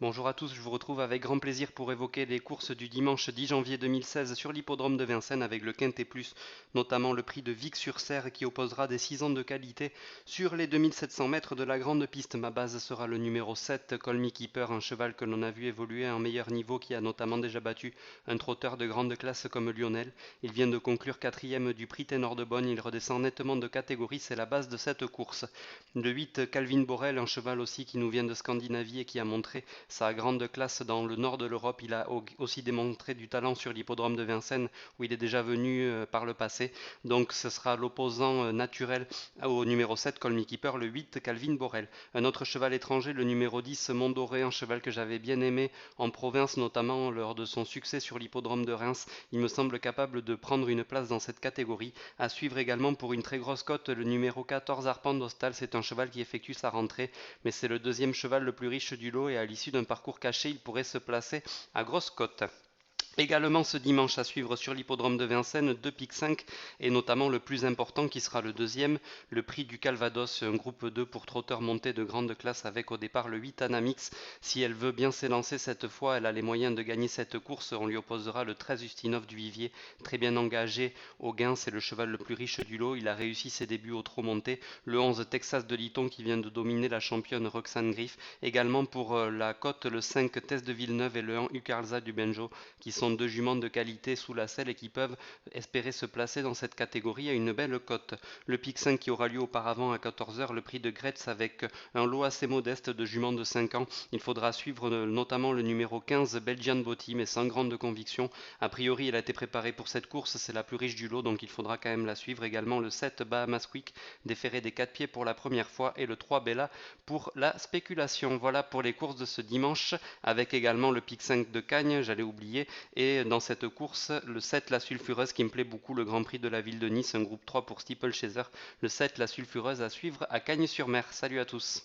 Bonjour à tous, je vous retrouve avec grand plaisir pour évoquer les courses du dimanche 10 janvier 2016 sur l'hippodrome de Vincennes avec le Quintet Plus, notamment le prix de Vic-sur-Serre qui opposera des 6 ans de qualité sur les 2700 mètres de la grande piste. Ma base sera le numéro 7, Call Me Keeper, un cheval que l'on a vu évoluer à un meilleur niveau qui a notamment déjà battu un trotteur de grande classe comme Lionel. Il vient de conclure quatrième du prix Ténor de Bonne, il redescend nettement de catégorie, c'est la base de cette course. Le 8, Calvin Borel, un cheval aussi qui nous vient de Scandinavie et qui a montré sa grande classe dans le nord de l'Europe. Il a aussi démontré du talent sur l'hippodrome de Vincennes où il est déjà venu par le passé. Donc ce sera l'opposant naturel au numéro 7, Colmy Keeper, le 8, Calvin Borel. Un autre cheval étranger, le numéro 10, Mondoré, un cheval que j'avais bien aimé en province, notamment lors de son succès sur l'hippodrome de Reims. Il me semble capable de prendre une place dans cette catégorie. À suivre également pour une très grosse cote, le numéro 14, Arpand d'Ostal. C'est un cheval qui effectue sa rentrée, mais c'est le deuxième cheval le plus riche du lot et à l'issue d'un parcours caché, il pourrait se placer à grosse cote. Également ce dimanche à suivre sur l'hippodrome de Vincennes, 2 pics 5 et notamment le plus important qui sera le deuxième, le prix du Calvados, un groupe 2 pour trotteurs montés de grande classe avec au départ le 8 Anamix. Si elle veut bien s'élancer cette fois, elle a les moyens de gagner cette course. On lui opposera le 13 Ustinov du Vivier, très bien engagé au gain, c'est le cheval le plus riche du lot. Il a réussi ses débuts au trot monté. Le 11 Texas de Liton qui vient de dominer la championne Roxane Griff. Également pour la cote, le 5 Test de Villeneuve et le 1 Ucarza du Benjo qui sont deux juments de qualité sous la selle et qui peuvent espérer se placer dans cette catégorie à une belle cote. Le pic 5 qui aura lieu auparavant à 14 heures, le prix de Gretz avec un lot assez modeste de juments de 5 ans. Il faudra suivre notamment le numéro 15 Belgian Botti, mais sans grande conviction. A priori, elle a été préparée pour cette course, c'est la plus riche du lot, donc il faudra quand même la suivre. Également le 7 Bahamas Quick, déféré des 4 pieds pour la première fois, et le 3 Bella pour la spéculation. Voilà pour les courses de ce dimanche, avec également le pic 5 de Cagnes, j'allais oublier, et dans cette course, le 7, la sulfureuse, qui me plaît beaucoup, le Grand Prix de la ville de Nice, un groupe 3 pour Steeple Chaser. Le 7, la sulfureuse à suivre à Cagnes-sur-Mer. Salut à tous.